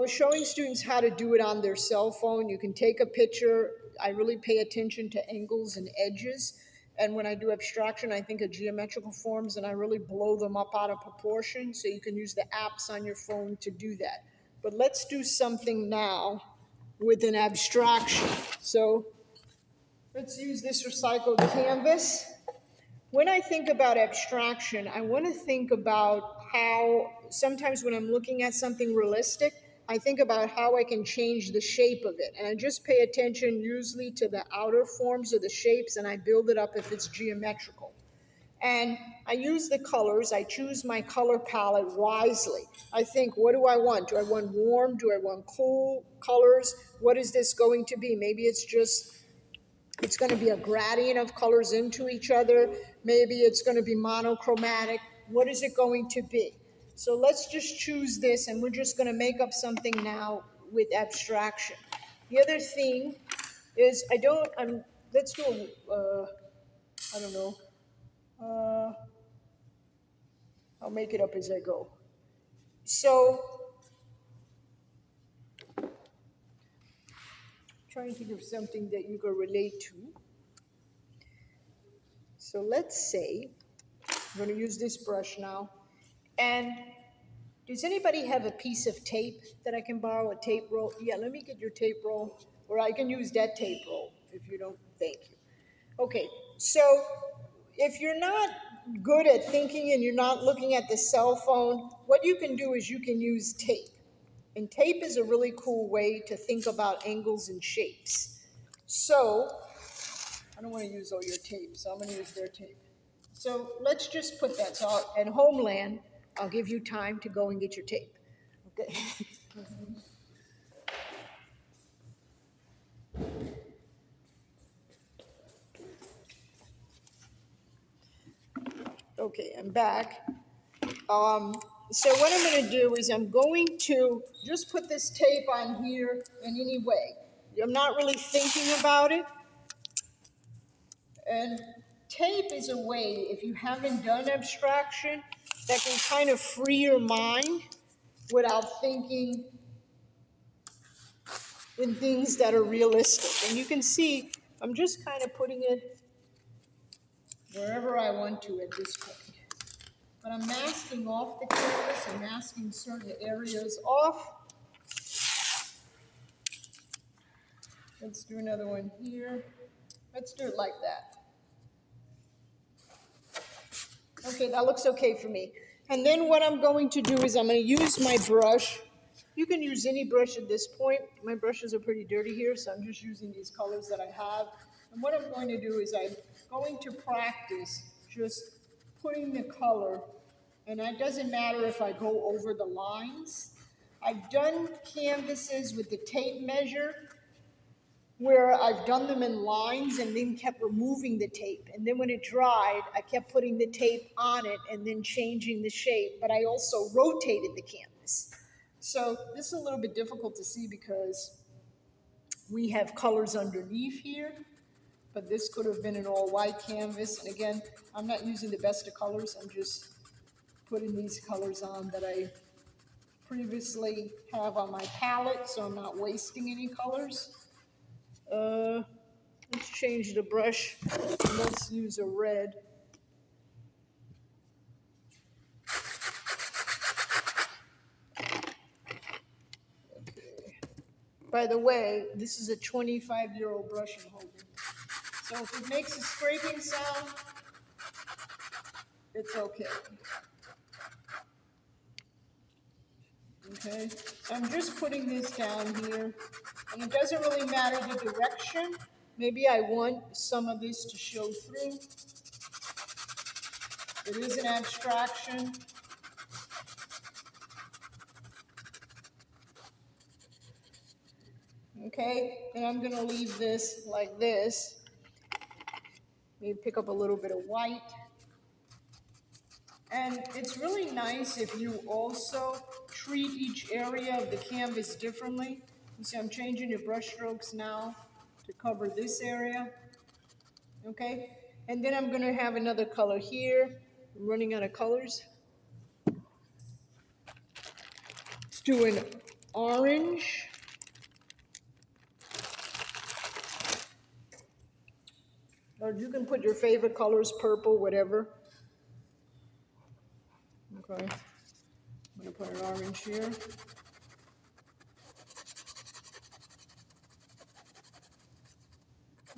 was showing students how to do it on their cell phone. You can take a picture. I really pay attention to angles and edges. And when I do abstraction, I think of geometrical forms and I really blow them up out of proportion. So you can use the apps on your phone to do that. But let's do something now with an abstraction. So let's use this recycled canvas. When I think about abstraction, I want to think about how sometimes when I'm looking at something realistic, I think about how I can change the shape of it. And I just pay attention usually to the outer forms of the shapes and I build it up if it's geometrical. And I use the colors. I choose my color palette wisely. I think, what do I want? Do I want warm? Do I want cool colors? What is this going to be? Maybe it's going to be a gradient of colors into each other. Maybe it's going to be monochromatic. What is it going to be? So let's just choose this and we're just going to make up something now with abstraction. The other thing is let's do I don't know. I'll make it up as I go. So, trying to think of something that you can relate to. So let's say, I'm going to use this brush now. And does anybody have a piece of tape that I can borrow, a tape roll? Yeah, let me get your tape roll, or I can use that tape roll if you don't, thank you. Okay, so if you're not good at thinking and you're not looking at the cell phone, what you can do is you can use tape. And tape is a really cool way to think about angles and shapes. So, I don't want to use all your tape, so I'm going to use their tape. So let's just put that. So at Homeland, I'll give you time to go and get your tape. Okay. Okay, I'm back. So what I'm going to do is I'm going to just put this tape on here in any way. I'm not really thinking about it. And tape is a way, if you haven't done abstraction, that can kind of free your mind without thinking in things that are realistic. And you can see, I'm just kind of putting it wherever I want to at this point. But I'm masking off the canvas and masking certain areas off. Let's do another one here. Let's do it like that. Okay, that looks okay for me. And then what I'm going to do is I'm going to use my brush. You can use any brush at this point. My brushes are pretty dirty here, so I'm just using these colors that I have. And what I'm going to do is I'm going to practice just putting the color, and it doesn't matter if I go over the lines. I've done canvases with the tape measure where I've done them in lines and then kept removing the tape. And then when it dried, I kept putting the tape on it and then changing the shape, but I also rotated the canvas. So this is a little bit difficult to see because we have colors underneath here, but this could have been an all white canvas. And again, I'm not using the best of colors. I'm just putting these colors on that I previously have on my palette, so I'm not wasting any colors. Let's change the brush. Let's use a red. Okay. By the way, this is a 25-year-old brush I'm holding. So if it makes a scraping sound, it's okay. Okay, so I'm just putting this down here, and it doesn't really matter the direction. Maybe I want some of this to show through. It is an abstraction. Okay, and I'm going to leave this like this. Maybe pick up a little bit of white. And it's really nice if you also treat each area of the canvas differently. You see, I'm changing your brush strokes now to cover this area. Okay, and then I'm going to have another color here. I'm running out of colors. Let's do orange. Or you can put your favorite colors, purple, whatever. Okay. I'm going to put an orange here.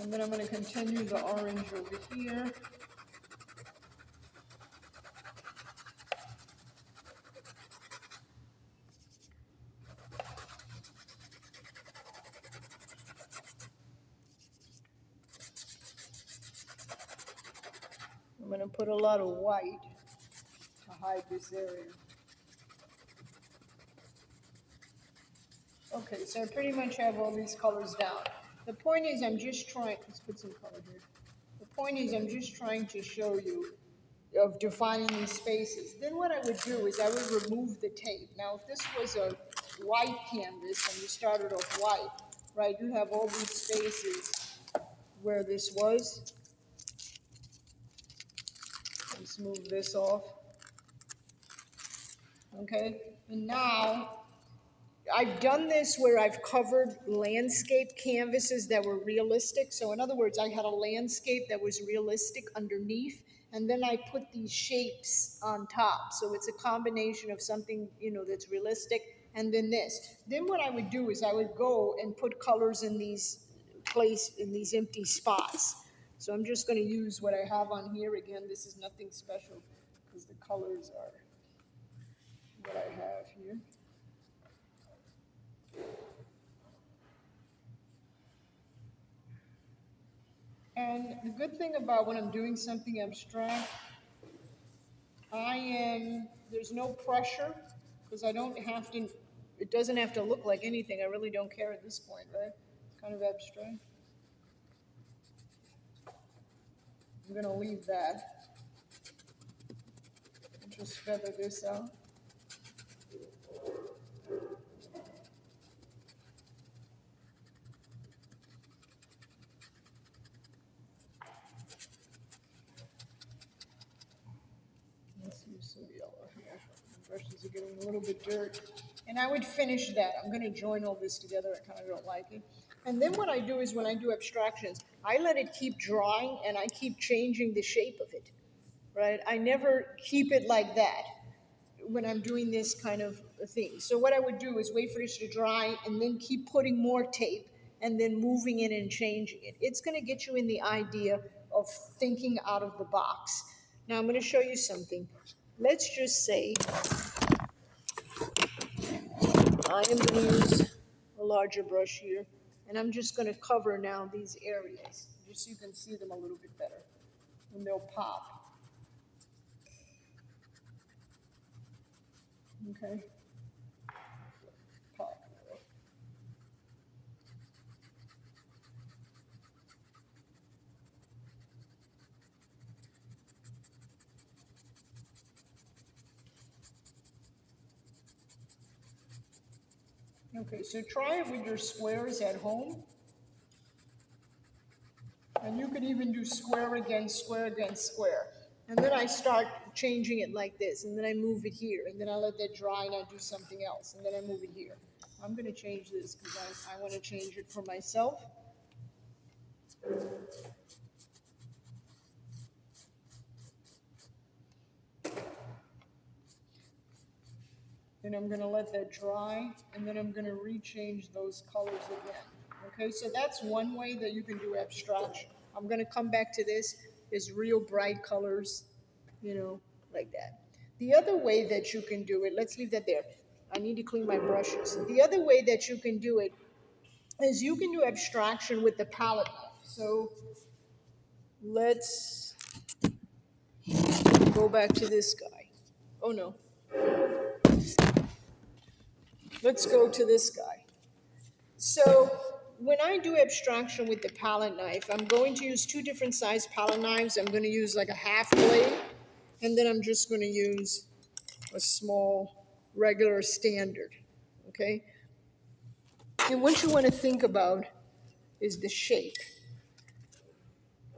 And then I'm going to continue the orange over here. I'm going to put a lot of white to hide this area. Okay, so I pretty much have all these colors down. The point is I'm just trying, let's put some color here. The point is I'm just trying to show you of defining these spaces. Then what I would do is I would remove the tape. Now if this was a white canvas and you started off white, right, you have all these spaces where this was. Let's move this off. Okay, and now I've done this where I've covered landscape canvases that were realistic. So in other words, I had a landscape that was realistic underneath, and then I put these shapes on top. So it's a combination of something, that's realistic, and then this. Then what I would do is I would go and put colors in these empty spots. So I'm just going to use what I have on here. Again, this is nothing special because the colors are what I have here. And the good thing about when I'm doing something abstract, there's no pressure because I don't have to, it doesn't have to look like anything. I really don't care at this point, right? It's kind of abstract. I'm going to leave that. Just feather this out. Let's use some yellow here. The brushes are getting a little bit dirty. And I would finish that. I'm going to join all this together. I kind of don't like it. And then what I do is when I do abstractions, I let it keep drying and I keep changing the shape of it, right? I never keep it like that when I'm doing this kind of a thing. So what I would do is wait for it to dry and then keep putting more tape and then moving it and changing it. It's going to get you in the idea of thinking out of the box. Now I'm going to show you something. Let's just say I am going to use a larger brush here, and I'm just going to cover now these areas, just so you can see them a little bit better, and they'll pop. Okay? Pop. Okay, so try it with your squares at home. And you could even do square against square against square. And then I start changing it like this, and then I move it here, and then I let that dry and I do something else, and then I move it here. I'm going to change this because I want to change it for myself. Then I'm going to let that dry, and then I'm going to rechange those colors again. Okay, so that's one way that you can do abstraction. I'm going to come back to this. Is real bright colors, like that. The other way that you can do it, let's leave that there. I need to clean my brushes. The other way that you can do it is you can do abstraction with the palette knife. So let's go back to this guy. Oh no. Let's go to this guy. So when I do abstraction with the palette knife, I'm going to use two different size palette knives. I'm going to use like a half blade, and then I'm just going to use a small, regular standard, okay? And what you want to think about is the shape.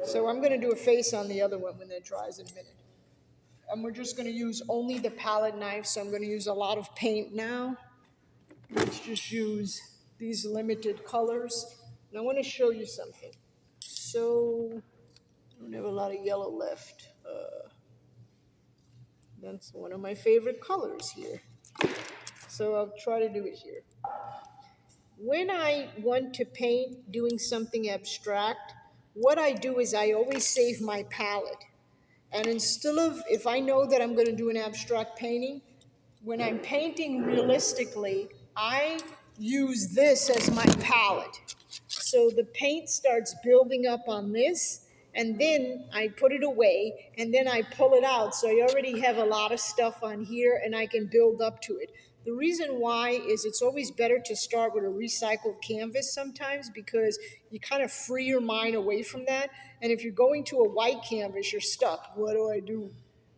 So I'm going to do a face on the other one when that dries in a minute. And we're just going to use only the palette knife, so I'm going to use a lot of paint now. Let's just use these limited colors. And I want to show you something. So, I don't have a lot of yellow left. That's one of my favorite colors here. So I'll try to do it here. When I want to paint doing something abstract, what I do is I always save my palette. And instead of, if I know that I'm going to do an abstract painting, when I'm painting realistically, I use this as my palette. So the paint starts building up on this, and then I put it away, and then I pull it out. So I already have a lot of stuff on here, and I can build up to it. The reason why is it's always better to start with a recycled canvas sometimes, because you kind of free your mind away from that. And if you're going to a white canvas, you're stuck. What do I do?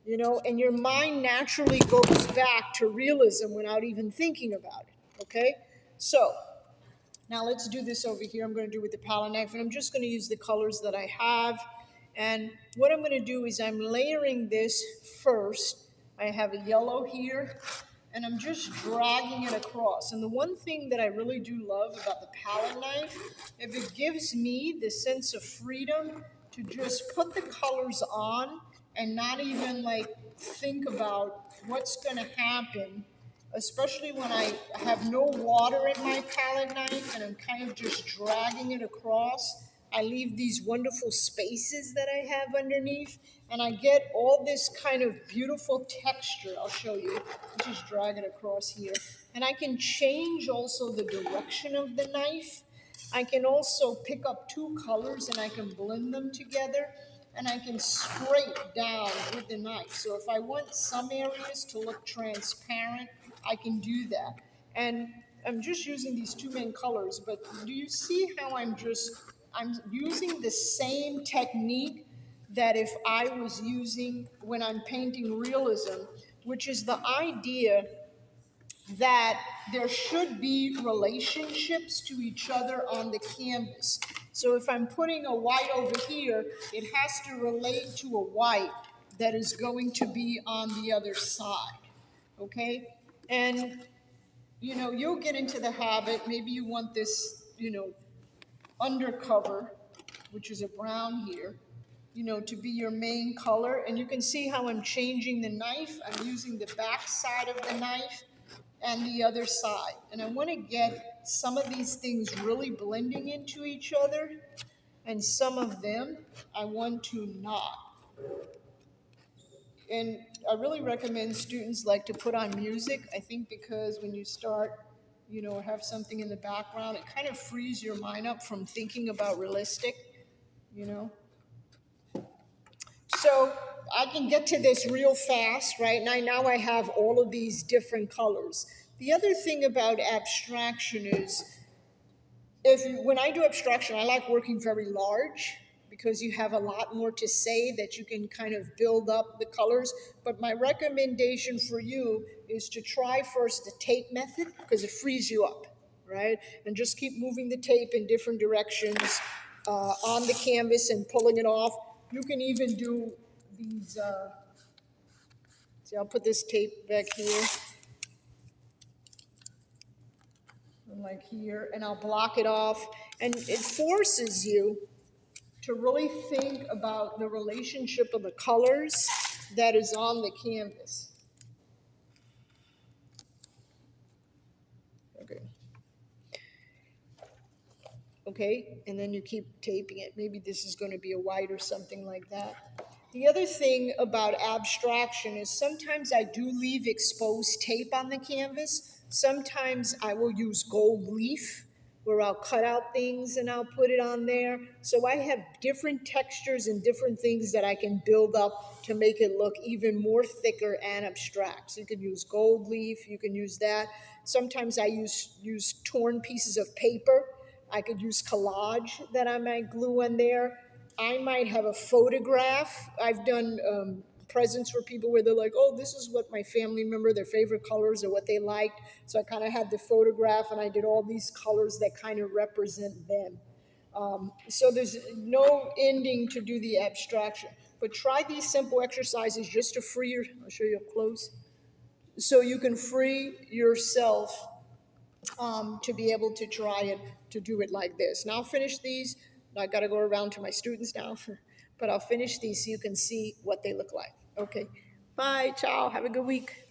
You know, and your mind naturally goes back to realism without even thinking about it. Okay? So now let's do this over here. I'm going to do it with the palette knife, and I'm just going to use the colors that I have. And what I'm going to do is I'm layering this first. I have a yellow here, and I'm just dragging it across. And the one thing that I really do love about the palette knife, if it gives me the sense of freedom to just put the colors on and not even like think about what's going to happen, especially when I have no water in my palette knife and I'm kind of just dragging it across. I leave these wonderful spaces that I have underneath, and I get all this kind of beautiful texture. I'll show you. Just drag it across here. And I can change also the direction of the knife. I can also pick up two colors and I can blend them together, and I can scrape down with the knife. So if I want some areas to look transparent, I can do that. And I'm just using these two main colors, but do you see how I'm using the same technique that if I was using when I'm painting realism, which is the idea that there should be relationships to each other on the canvas. So if I'm putting a white over here, it has to relate to a white that is going to be on the other side, okay? And, you know, you'll get into the habit, maybe you want this, you know, undercover, which is a brown here, you know, to be your main color. And you can see how I'm changing the knife. I'm using the back side of the knife and the other side. And I want to get some of these things really blending into each other, and some of them I want to not. And I really recommend students like to put on music, I think, because when you start, you know, have something in the background, it kind of frees your mind up from thinking about realistic, you know. So I can get to this real fast, right? And now I have all of these different colors. The other thing about abstraction is, when I do abstraction, I like working very large because you have a lot more to say that you can kind of build up the colors. But my recommendation for you is to try first the tape method, because it frees you up, right? And just keep moving the tape in different directions on the canvas and pulling it off. You can even do these, see, I'll put this tape back here, and like here, and I'll block it off. And it forces you to really think about the relationship of the colors that is on the canvas. Okay. Okay, and then you keep taping it. Maybe this is going to be a white or something like that. The other thing about abstraction is sometimes I do leave exposed tape on the canvas. Sometimes I will use gold leaf, where I'll cut out things and I'll put it on there. So I have different textures and different things that I can build up to make it look even more thicker and abstract. So you can use gold leaf, you can use that. Sometimes I use torn pieces of paper. I could use collage that I might glue in there. I might have a photograph. I've done presents for people where they're like, oh, this is what my family member, their favorite colors or what they liked. So I kind of had the photograph and I did all these colors that kind of represent them. So there's no ending to do the abstraction. But try these simple exercises just to free I'll show you up close. So you can free yourself to be able to try it, to do it like this. Now I'll finish these. I got to go around to my students now, but I'll finish these so you can see what they look like. Okay. Bye. Ciao. Have a good week.